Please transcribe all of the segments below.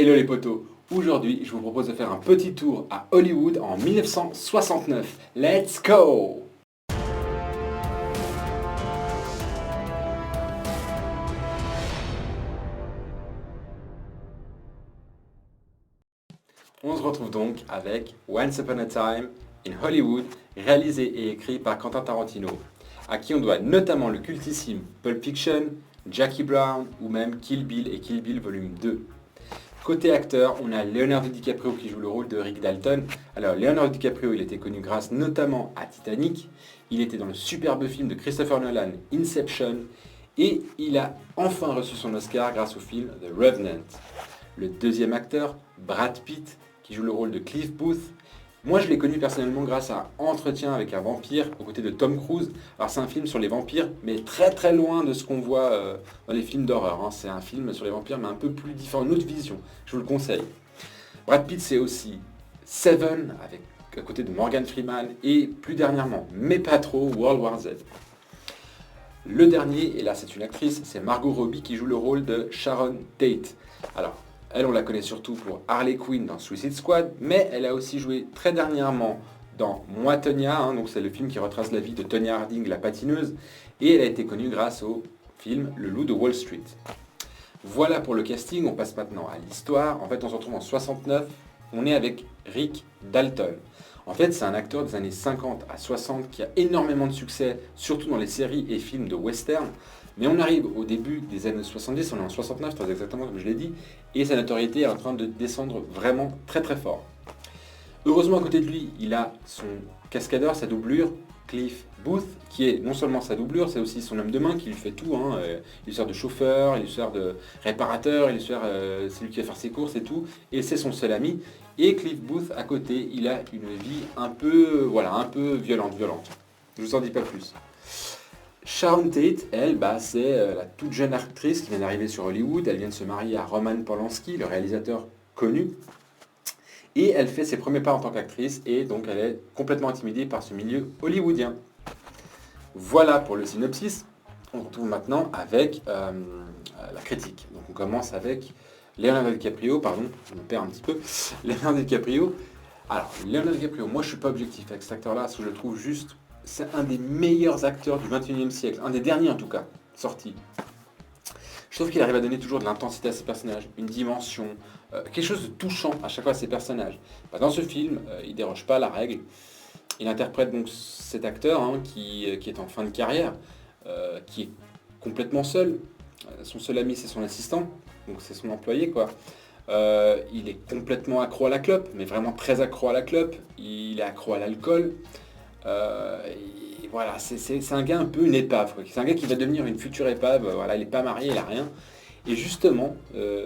Hello les potos, aujourd'hui je vous propose de faire un petit tour à Hollywood en 1969. Let's go! On se retrouve donc avec Once Upon a Time in Hollywood, réalisé et écrit par Quentin Tarantino, à qui on doit notamment le cultissime Pulp Fiction, Jackie Brown ou même Kill Bill et Kill Bill volume 2. Côté acteur, on a Leonardo DiCaprio qui joue le rôle de Rick Dalton. Alors Leonardo DiCaprio, il était connu grâce notamment à Titanic, il était dans le superbe film de Christopher Nolan, Inception, et il a enfin reçu son Oscar grâce au film The Revenant. Le deuxième acteur, Brad Pitt, qui joue le rôle de Cliff Booth. Moi, je l'ai connu personnellement grâce à Entretien avec un vampire, aux côtés de Tom Cruise. Alors, c'est un film sur les vampires, mais très très loin de ce qu'on voit dans les films d'horreur. C'est un film sur les vampires, mais un peu plus différent, une autre vision. Je vous le conseille. Brad Pitt, c'est aussi Seven, avec à côté de Morgan Freeman, et plus dernièrement, mais pas trop, World War Z. Le dernier, et là c'est une actrice, c'est Margot Robbie qui joue le rôle de Sharon Tate. Alors, elle, on la connaît surtout pour Harley Quinn dans Suicide Squad, mais elle a aussi joué très dernièrement dans Moi, Tonya, donc c'est le film qui retrace la vie de Tonya Harding, la patineuse, et elle a été connue grâce au film Le Loup de Wall Street. Voilà pour le casting, on passe maintenant à l'histoire. En fait, on se retrouve en 69, on est avec Rick Dalton. En fait, c'est un acteur des années 50 à 60 qui a énormément de succès, surtout dans les séries et films de western. Mais on arrive au début des années 70, on est en 69 très exactement comme je l'ai dit, et sa notoriété est en train de descendre vraiment très très fort. Heureusement à côté de lui, il a son cascadeur, sa doublure, Cliff Booth, qui est non seulement sa doublure, c'est aussi son homme de main qui lui fait tout. Il lui sert de chauffeur, il lui sert de réparateur, il lui sert, c'est lui qui va faire ses courses et tout, et c'est son seul ami. Et Cliff Booth à côté, il a une vie un peu violente. Je vous en dis pas plus. Sharon Tate, elle, c'est la toute jeune actrice qui vient d'arriver sur Hollywood. Elle vient de se marier à Roman Polanski, le réalisateur connu. Et elle fait ses premiers pas en tant qu'actrice et donc elle est complètement intimidée par ce milieu hollywoodien. Voilà pour le synopsis. On retrouve maintenant avec la critique. Donc on commence avec Leonardo DiCaprio, pardon, je me perds un petit peu. Leonardo DiCaprio. Alors, Leonardo DiCaprio, moi je suis pas objectif avec cet acteur-là, parce que je le trouve juste, c'est un des meilleurs acteurs du 21e siècle, un des derniers en tout cas, sortis. Je trouve qu'il arrive à donner toujours de l'intensité à ses personnages, une dimension, quelque chose de touchant à chaque fois à ses personnages. Dans ce film, il déroge pas à la règle. Il interprète donc cet acteur qui est en fin de carrière, qui est complètement seul. Son seul ami, c'est son assistant, donc c'est son employé, quoi. Il est complètement accro à la clope, mais vraiment très accro à la clope. Il est accro à l'alcool. Voilà, c'est un gars un peu une épave, quoi. C'est un gars qui va devenir une future épave. Voilà, il n'est pas marié, il n'a rien. Et justement,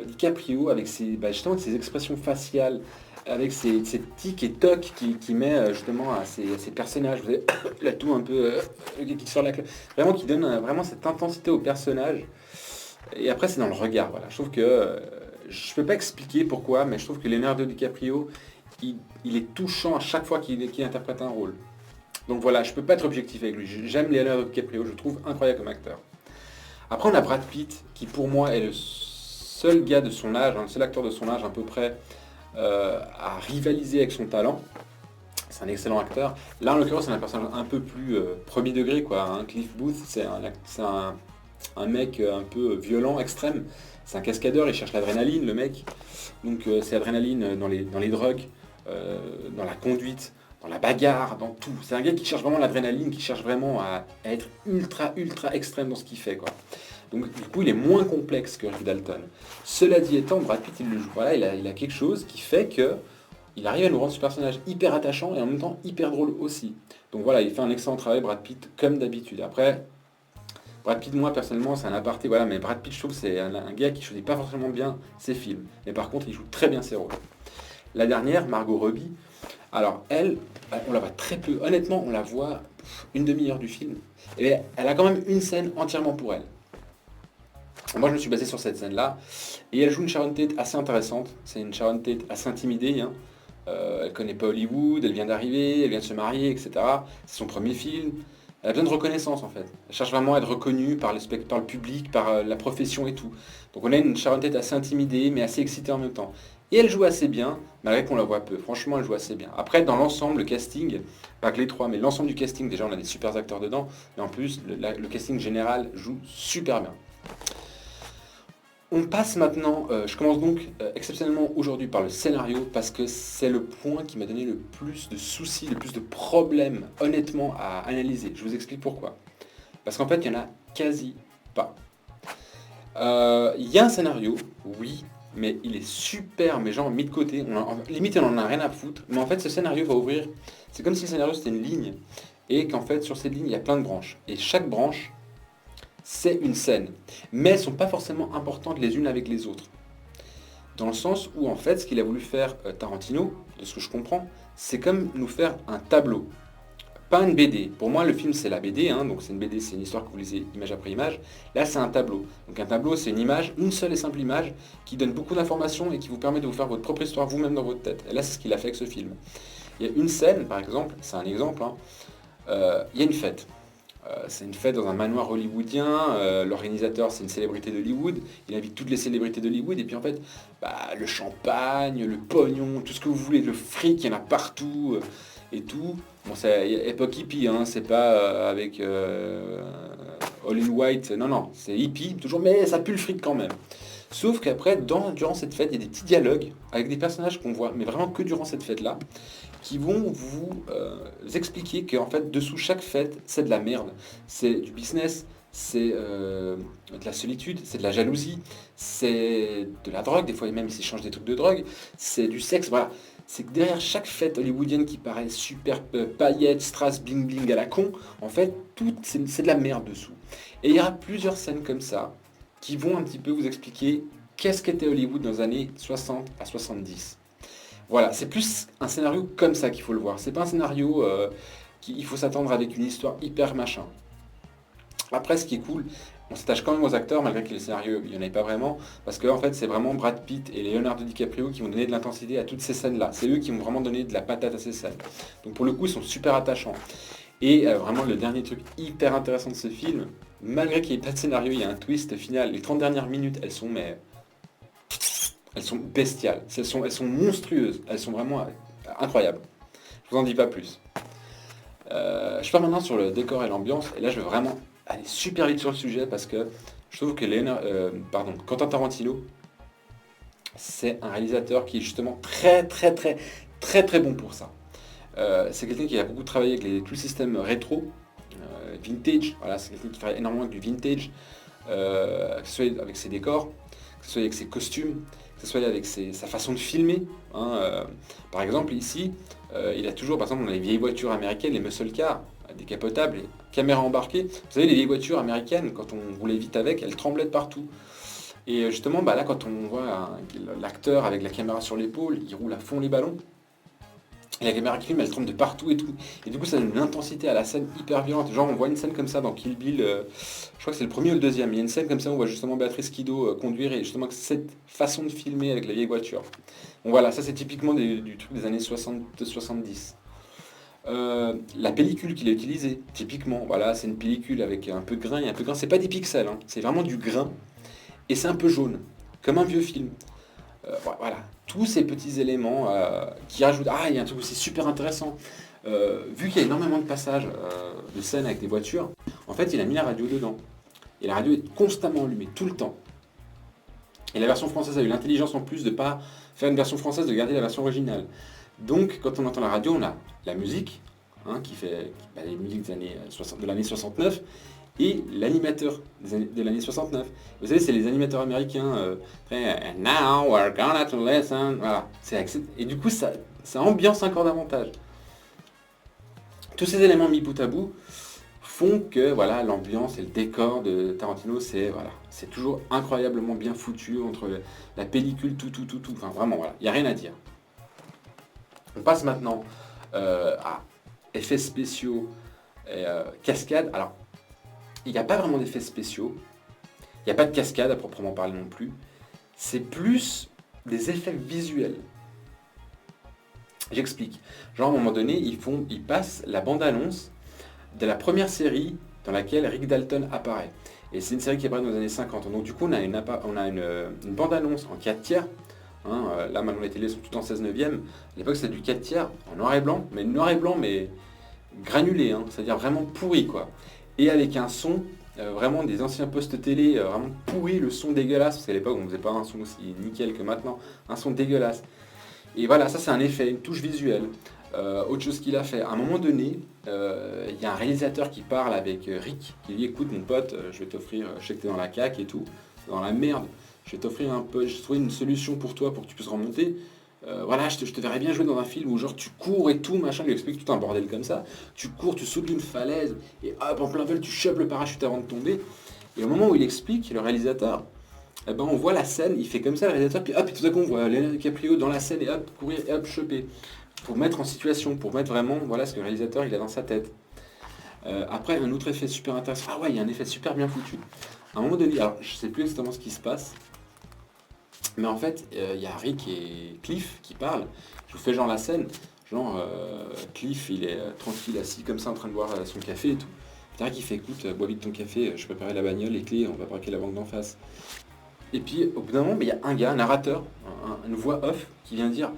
DiCaprio, avec justement, ses expressions faciales, avec ses tics et tocs qu'il met justement à ses personnages, vous savez, la toux un peu qui sort la clope, vraiment qui donne vraiment cette intensité au personnage. Et après, c'est dans le regard. Voilà. Je trouve que je ne peux pas expliquer pourquoi, mais je trouve que Leonardo DiCaprio, il est touchant à chaque fois qu'il interprète un rôle. Donc voilà, je ne peux pas être objectif avec lui. J'aime Leonardo DiCaprio, je le trouve incroyable comme acteur. Après, on a Brad Pitt, qui pour moi est le seul gars de son âge, le seul acteur de son âge à peu près, à rivaliser avec son talent. C'est un excellent acteur. Là, en l'occurrence, c'est un personnage un peu plus premier degré, quoi. Cliff Booth, c'est un mec un peu violent, extrême. C'est un cascadeur, il cherche l'adrénaline, le mec. Donc c'est l'adrénaline dans les drogues, dans la conduite, dans la bagarre, dans tout. C'est un gars qui cherche vraiment l'adrénaline, qui cherche vraiment à être ultra extrême dans ce qu'il fait, quoi. Donc du coup, il est moins complexe que Rick Dalton. Cela dit étant, Brad Pitt, il le joue. Voilà, il a quelque chose qui fait que il arrive à nous rendre ce personnage hyper attachant et en même temps hyper drôle aussi. Donc voilà, il fait un excellent travail, Brad Pitt, comme d'habitude. Après, Brad Pitt, moi personnellement, c'est un aparté, voilà, mais Brad Pitt, je trouve que c'est un gars qui choisit pas forcément bien ses films. Mais par contre, il joue très bien ses rôles. La dernière, Margot Robbie, alors elle, on la voit très peu. Honnêtement, on la voit une demi-heure du film. Et elle a quand même une scène entièrement pour elle. Moi, je me suis basé sur cette scène-là. Et elle joue une Sharon Tate assez intéressante. C'est une Sharon Tate assez intimidée. Elle connaît pas Hollywood, elle vient d'arriver, elle vient de se marier, etc. C'est son premier film. Elle a besoin de reconnaissance en fait. Elle cherche vraiment à être reconnue par par le public, par la profession et tout. Donc on a une Sharon Tate assez intimidée, mais assez excitée en même temps. Et elle joue assez bien, malgré qu'on la voit peu. Franchement, elle joue assez bien. Après, dans l'ensemble, le casting, pas que les trois, mais l'ensemble du casting, déjà on a des super acteurs dedans, mais en plus, le casting général joue super bien. On passe maintenant, je commence donc exceptionnellement aujourd'hui par le scénario parce que c'est le point qui m'a donné le plus de soucis, le plus de problèmes honnêtement à analyser. Je vous explique pourquoi. Parce qu'en fait, il n'y en a quasi pas. Il y a un scénario, oui, mais il est super, mais genre mis de côté. Limite, on en a rien à foutre. Mais en fait, ce scénario va ouvrir. C'est comme si le scénario c'était une ligne et qu'en fait, sur cette ligne, il y a plein de branches. Et chaque branche, c'est une scène. Mais elles ne sont pas forcément importantes les unes avec les autres. Dans le sens où, en fait, ce qu'il a voulu faire Tarantino, de ce que je comprends, c'est comme nous faire un tableau. Pas une BD. Pour moi, le film, c'est la BD. Donc, c'est une BD, c'est une histoire que vous lisez image après image. Là, c'est un tableau. Donc, un tableau, c'est une image, une seule et simple image, qui donne beaucoup d'informations et qui vous permet de vous faire votre propre histoire vous-même dans votre tête. Et là, c'est ce qu'il a fait avec ce film. Il y a une scène, par exemple, c'est un exemple, il y a une fête. C'est une fête dans un manoir hollywoodien. L'organisateur, c'est une célébrité d'Hollywood. Il invite toutes les célébrités d'Hollywood. Et puis en fait, le champagne, le pognon, tout ce que vous voulez, le fric, il y en a partout et tout. Bon, c'est époque hippie, c'est pas avec all in white. Non, non, c'est hippie toujours, mais ça pue le fric quand même. Sauf qu'après, durant cette fête, il y a des petits dialogues avec des personnages qu'on voit, mais vraiment que durant cette fête-là, qui vont vous expliquer qu'en fait, dessous chaque fête, c'est de la merde. C'est du business, c'est de la solitude, c'est de la jalousie, c'est de la drogue, des fois même ils s'échangent des trucs de drogue, c'est du sexe, voilà. C'est que derrière chaque fête hollywoodienne qui paraît super paillettes, strass, bling bling à la con, en fait, tout c'est de la merde dessous. Et il y aura plusieurs scènes comme ça qui vont un petit peu vous expliquer qu'est-ce qu'était Hollywood dans les années 60 à 70. Voilà, c'est plus un scénario comme ça qu'il faut le voir. C'est pas un scénario il faut s'attendre avec une histoire hyper machin. Après, ce qui est cool, on s'attache quand même aux acteurs, malgré que le scénario, il n'y en avait pas vraiment, parce que en fait, c'est vraiment Brad Pitt et Leonardo DiCaprio qui vont donner de l'intensité à toutes ces scènes-là. C'est eux qui vont vraiment donner de la patate à ces scènes. Donc pour le coup, ils sont super attachants. Et vraiment, le dernier truc hyper intéressant de ce film, malgré qu'il n'y ait pas de scénario, il y a un twist final. Les 30 dernières minutes, elles sont bestiales, elles sont monstrueuses, elles sont vraiment incroyables. Je vous en dis pas plus. Je pars maintenant sur le décor et l'ambiance, et là je veux vraiment aller super vite sur le sujet parce que je trouve que Quentin Tarantino, c'est un réalisateur qui est justement très très très très très bon pour ça. C'est quelqu'un qui a beaucoup travaillé avec tout le système rétro, vintage, voilà, c'est quelqu'un qui travaille énormément avec du vintage, que ce soit avec ses décors, que ce soit avec ses costumes, que ce soit avec sa façon de filmer. Par exemple, ici, il a toujours, par exemple, dans les vieilles voitures américaines, les muscle cars, décapotables, les caméras embarquées. Vous savez, les vieilles voitures américaines, quand on roulait vite avec, elles tremblaient de partout. Et justement, là, quand on voit l'acteur avec la caméra sur l'épaule, il roule à fond les ballons. Et la caméra qui filme, elle tremble de partout et tout. Et du coup, ça donne une intensité à la scène hyper violente. Genre, on voit une scène comme ça dans Kill Bill, je crois que c'est le premier ou le deuxième. Il y a une scène comme ça où on voit justement Béatrice Kiddo conduire et justement cette façon de filmer avec la vieille voiture. Bon, voilà, ça c'est typiquement du truc des années 60-70. La pellicule qu'il a utilisée, typiquement, voilà, c'est une pellicule avec un peu de grain et un peu de grain. C'est pas des pixels, c'est vraiment du grain. Et c'est un peu jaune, comme un vieux film. Voilà, tous ces petits éléments qui rajoutent. Ah, il y a un truc aussi super intéressant. Vu qu'il y a énormément de passages de scènes avec des voitures, en fait, il a mis la radio dedans. Et la radio est constamment allumée, tout le temps. Et la version française a eu l'intelligence en plus de ne pas faire une version française, de garder la version originale. Donc, quand on entend la radio, on a la musique, qui fait les musiques de l'année 69, et l'animateur de l'année 69. Vous savez, c'est les animateurs américains, And now we're gonna to listen. Voilà. Et du coup, ça ambiance encore davantage. Tous ces éléments mis bout à bout font que voilà, l'ambiance et le décor de Tarantino, c'est toujours incroyablement bien foutu entre la pellicule, tout. Enfin, vraiment, voilà, il n'y a rien à dire. On passe maintenant à effets spéciaux et cascades. Alors, il n'y a pas vraiment d'effets spéciaux. Il n'y a pas de cascade à proprement parler non plus. C'est plus des effets visuels. J'explique. Genre, à un moment donné, ils passent la bande-annonce de la première série dans laquelle Rick Dalton apparaît. Et c'est une série qui apparaît dans les années 50. Donc du coup, on a une bande-annonce en 4 tiers. Hein, là, maintenant, les télés sont toutes en 16/9. À l'époque, c'était du 4 tiers, en noir et blanc. Mais noir et blanc, mais granulé. Hein, c'est-à-dire vraiment pourri, quoi. Et avec un son, vraiment des anciens postes télé, vraiment pourri, le son dégueulasse. Parce qu'à l'époque, on ne faisait pas un son aussi nickel que maintenant. Un son dégueulasse. Et voilà, ça c'est un effet, une touche visuelle. Autre chose qu'il a fait, à un moment donné, il y a un réalisateur qui parle avec Rick, qui dit écoute mon pote, je vais t'offrir, je sais que t'es dans la caque et tout, dans la merde, je vais t'offrir un peu, j'ai trouvé une solution pour toi pour que tu puisses remonter. Voilà, je te verrais bien jouer dans un film où genre tu cours et tout, machin, il lui explique tout un bordel comme ça. Tu cours, tu sautes d'une falaise et hop, en plein vol, tu chopes le parachute avant de tomber. Et au moment où il explique, le réalisateur, eh ben, on voit la scène, il fait comme ça le réalisateur, puis hop, et tout à coup on voit Leonardo DiCaprio dans la scène et hop, courir et hop, choper. Pour mettre en situation, pour mettre vraiment voilà ce que le réalisateur il a dans sa tête. Après, un autre effet super intéressant. Ah ouais, il y a un effet super bien foutu. À un moment donné, alors je sais plus exactement ce qui se passe, mais en fait, il y a Rick et Cliff qui parlent. Je vous fais genre la scène, genre Cliff il est tranquille assis comme ça en train de boire son café et tout. Puis Rick il fait écoute, bois vite ton café, je préparais la bagnole, les clés, on va braquer la banque d'en face. Et puis au bout d'un moment, il y a un gars, un narrateur, une voix off qui vient dire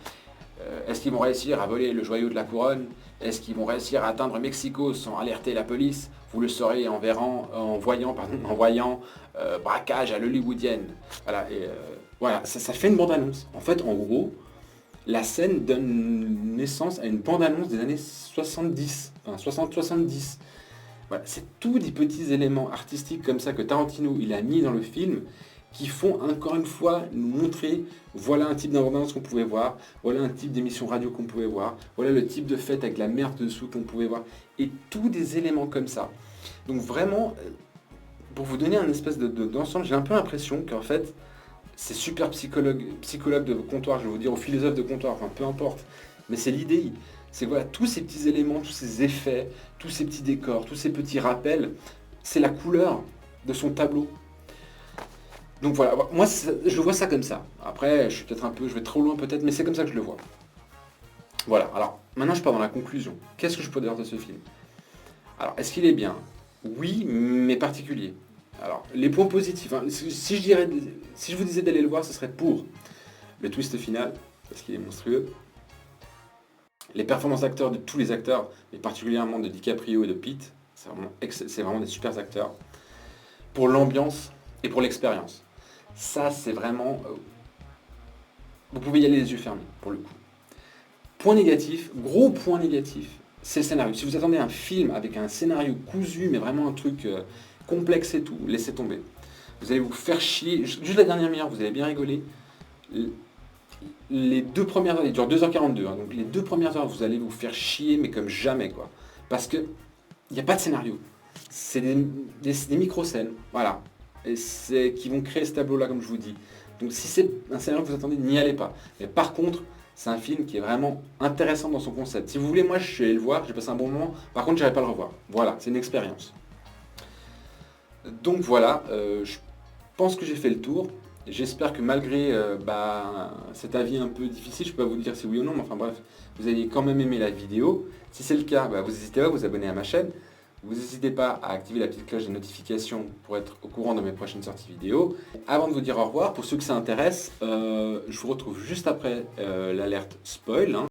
est-ce qu'ils vont réussir à voler le joyau de la couronne? Est-ce qu'ils vont réussir à atteindre Mexico sans alerter la police? Vous le saurez en voyant braquage à l'hollywoodienne. Voilà, et voilà, ça fait une bande-annonce. En fait, en gros, la scène donne naissance à une bande-annonce des années 70, enfin 60-70. Voilà, c'est tous des petits éléments artistiques comme ça que Tarantino il a mis dans le film qui font encore une fois nous montrer voilà un type d'abondance qu'on pouvait voir, voilà un type d'émission radio qu'on pouvait voir, voilà le type de fête avec la merde dessous qu'on pouvait voir, et tous des éléments comme ça. Donc vraiment, pour vous donner un espèce d'ensemble, j'ai un peu l'impression qu'en fait, c'est super psychologue de comptoir, je vais vous dire, ou philosophe de comptoir, enfin peu importe, mais c'est l'idée. C'est voilà, tous ces petits éléments, tous ces effets, tous ces petits décors, tous ces petits rappels, c'est la couleur de son tableau. Donc voilà, moi je vois ça comme ça. Après, je suis peut-être je vais trop loin peut-être, mais c'est comme ça que je le vois. Voilà, alors maintenant je pars dans la conclusion. Qu'est-ce que je peux dire de ce film? Alors, est-ce qu'il est bien? Oui, mais particulier. Alors, les points positifs, hein, si je vous disais d'aller le voir, ce serait pour le twist final, parce qu'il est monstrueux. Les performances d'acteurs de tous les acteurs, mais particulièrement de DiCaprio et de Pitt, c'est vraiment des super acteurs. Pour l'ambiance et pour l'expérience. Ça, c'est vraiment... vous pouvez y aller les yeux fermés, pour le coup. Point négatif, gros point négatif, c'est le scénario. Si vous attendez un film avec un scénario cousu, mais vraiment un truc complexe et tout, laissez tomber. Vous allez vous faire chier. Juste la dernière demi-heure, vous allez bien rigoler. Les 2 premières heures, il dure 2h42, hein, donc les 2 premières heures, vous allez vous faire chier, mais comme jamais, quoi. Parce que il n'y a pas de scénario. C'est des micro-scènes, voilà. Et qui vont créer ce tableau-là, comme je vous dis. Donc si c'est un scénario que vous attendez, n'y allez pas. Mais par contre, c'est un film qui est vraiment intéressant dans son concept. Si vous voulez, moi, je suis allé le voir, j'ai passé un bon moment. Par contre, je n'irai pas le revoir. Voilà, c'est une expérience. Donc voilà, je pense que j'ai fait le tour. J'espère que malgré cet avis un peu difficile, je peux pas vous dire si oui ou non, mais enfin bref, vous allez quand même aimer la vidéo. Si c'est le cas, vous n'hésitez pas à vous abonner à ma chaîne. Vous n'hésitez pas à activer la petite cloche des notifications pour être au courant de mes prochaines sorties vidéo. Avant de vous dire au revoir, pour ceux que ça intéresse, je vous retrouve juste après l'alerte spoil. Hein.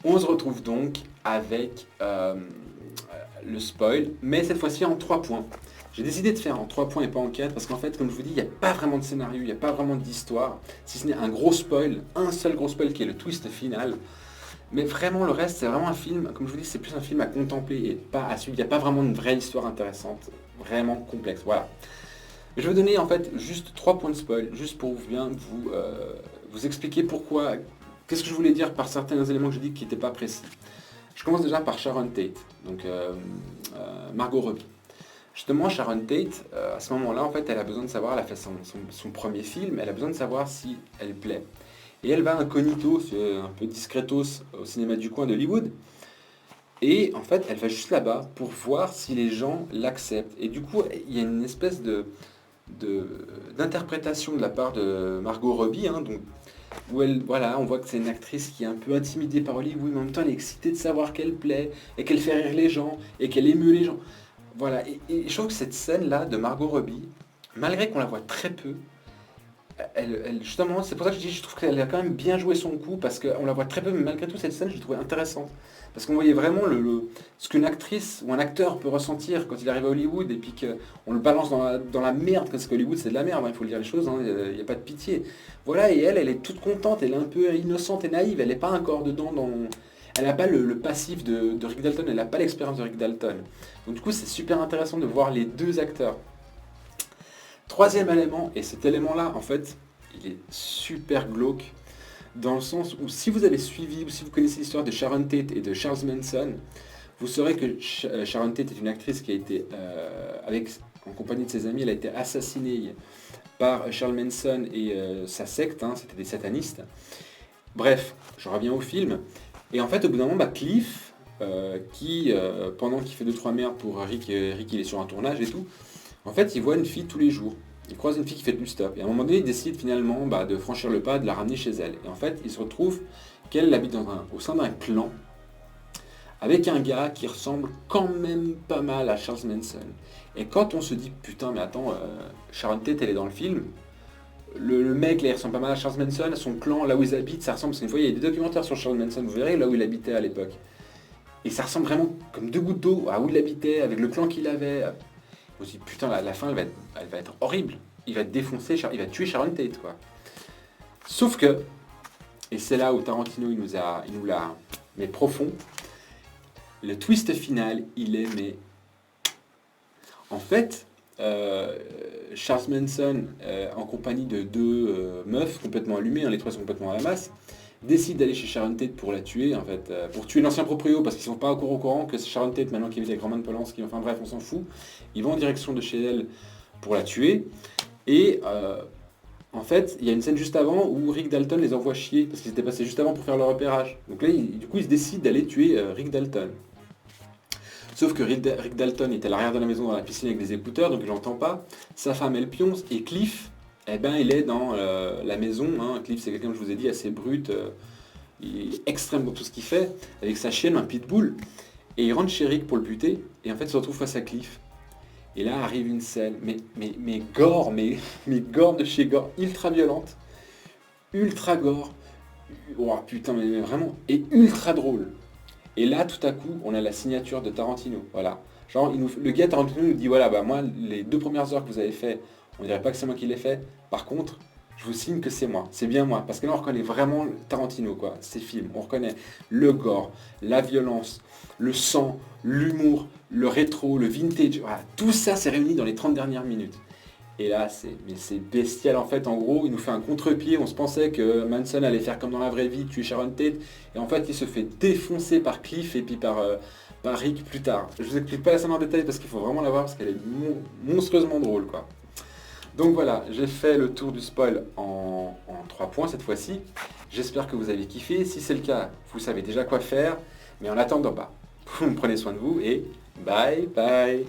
On se retrouve donc avec le spoil, mais cette fois-ci en 3 points. J'ai décidé de faire en 3 points et pas en 4 parce qu'en fait, comme je vous dis, il n'y a pas vraiment de scénario, il n'y a pas vraiment d'histoire, si ce n'est un gros spoil, un seul gros spoil qui est le twist final. Mais vraiment, le reste, c'est vraiment un film, comme je vous dis, c'est plus un film à contempler et pas à suivre. Il n'y a pas vraiment une vraie histoire intéressante, vraiment complexe. Voilà. Je vais vous donner en fait juste 3 points de spoil, juste pour bien vous expliquer pourquoi, qu'est-ce que je voulais dire par certains éléments que je dis qui n'étaient pas précis. Je commence déjà par Sharon Tate, donc Margot Robbie. Justement, Sharon Tate, à ce moment-là, en fait, elle a besoin de savoir, elle a fait son premier film, elle a besoin de savoir si elle plaît. Et elle va incognito, un peu discretos, au cinéma du coin d'Hollywood. Et en fait, elle va juste là-bas pour voir si les gens l'acceptent. Et du coup, il y a une espèce d'interprétation de la part de Margot Robbie, hein, donc, où elle, voilà, on voit que c'est une actrice qui est un peu intimidée par Hollywood, mais en même temps elle est excitée de savoir qu'elle plaît, et qu'elle fait rire les gens, et qu'elle émeut les gens. Voilà, et je trouve que cette scène-là de Margot Robbie, malgré qu'on la voit très peu, justement, c'est pour ça que je dis, je trouve qu'elle a quand même bien joué son coup, parce qu'on la voit très peu, mais malgré tout, cette scène, je l'ai trouvée intéressante. Parce qu'on voyait vraiment ce qu'une actrice ou un acteur peut ressentir quand il arrive à Hollywood, et puis qu'on le balance dans la merde, parce qu'Hollywood c'est de la merde, hein, il faut le dire les choses, hein, il n'y a pas de pitié. Voilà, et elle est toute contente, elle est un peu innocente et naïve, elle n'est pas encore dedans dans... Elle n'a pas le passif de Rick Dalton, elle n'a pas l'expérience de Rick Dalton. Donc du coup, c'est super intéressant de voir les deux acteurs. Troisième élément, et cet élément-là, en fait, il est super glauque, dans le sens où si vous avez suivi, ou si vous connaissez l'histoire de Sharon Tate et de Charles Manson, vous saurez que Sharon Tate est une actrice qui a été, en compagnie de ses amis, elle a été assassinée par Charles Manson et sa secte, hein, c'était des satanistes. Bref, je reviens au film, et en fait, au bout d'un moment, Cliff, pendant qu'il fait 2-3 merdes pour Rick il est sur un tournage et tout, en fait, il voit une fille tous les jours. Il croise une fille qui fait du stop. Et à un moment donné, il décide finalement de franchir le pas, de la ramener chez elle. Et en fait, il se retrouve qu'elle habite au sein d'un clan avec un gars qui ressemble quand même pas mal à Charles Manson. Et quand on se dit, putain, mais attends, Sharon Tate, elle est dans le film, le mec, là, il ressemble pas mal à Charles Manson, son clan, là où ils habitent, ça ressemble, parce qu'une fois, il y a des documentaires sur Charles Manson, vous verrez, là où il habitait à l'époque. Et ça ressemble vraiment comme deux gouttes d'eau à où il habitait, avec le clan qu'il avait. On se dit, putain, la fin, elle va être horrible. Il va défoncer, il va tuer Sharon Tate, quoi. Sauf que, et c'est là où Tarantino, il nous l'a, mais profond, le twist final, il est, mais... En fait, Charles Manson, en compagnie de deux meufs complètement allumées, hein, les trois sont complètement à la masse, décide d'aller chez Sharon Tate pour la tuer, en fait, pour tuer l'ancien proprio, parce qu'ils sont pas encore au courant que c'est Sharon Tate, maintenant qu'il est avec Roman Polanski, enfin bref, on s'en fout. Ils vont en direction de chez elle pour la tuer, et en fait, il y a une scène juste avant où Rick Dalton les envoie chier, parce qu'ils étaient passés juste avant pour faire leur repérage. Donc là, du coup, ils se décident d'aller tuer Rick Dalton. Sauf que Rick Dalton est à l'arrière de la maison dans la piscine avec des écouteurs, donc il n'entend pas. Sa femme, elle pionce, et Cliff, eh ben, il est dans la maison. Hein. Cliff, c'est quelqu'un, je vous ai dit, assez brut, il est extrême dans tout ce qu'il fait, avec sa chienne, un pitbull. Et il rentre chez Rick pour le buter, et en fait, il se retrouve face à Cliff. Et là arrive une scène, mais gore, mais gore de chez gore, ultra violente, ultra gore, oh putain, mais vraiment, et ultra drôle. Et là, tout à coup, on a la signature de Tarantino, voilà. Genre, le gars Tarantino nous dit, voilà, moi, les 2 premières heures que vous avez fait, on dirait pas que c'est moi qui l'ai fait. Par contre, je vous signe que c'est moi, c'est bien moi. Parce que là, on reconnaît vraiment Tarantino, quoi, ces films. On reconnaît le gore, la violence, le sang, l'humour, le rétro, le vintage. Voilà, tout ça s'est réuni dans les 30 dernières minutes. Et là, c'est bestial en fait. En gros, il nous fait un contre-pied. On se pensait que Manson allait faire comme dans la vraie vie, tuer Sharon Tate. Et en fait, il se fait défoncer par Cliff et puis par Rick plus tard. Je vous explique pas la scène en détail parce qu'il faut vraiment la voir parce qu'elle est monstrueusement drôle, quoi. Donc voilà, j'ai fait le tour du spoil en 3 points cette fois-ci. J'espère que vous avez kiffé. Si c'est le cas, vous savez déjà quoi faire. Mais en attendant, prenez soin de vous et bye bye.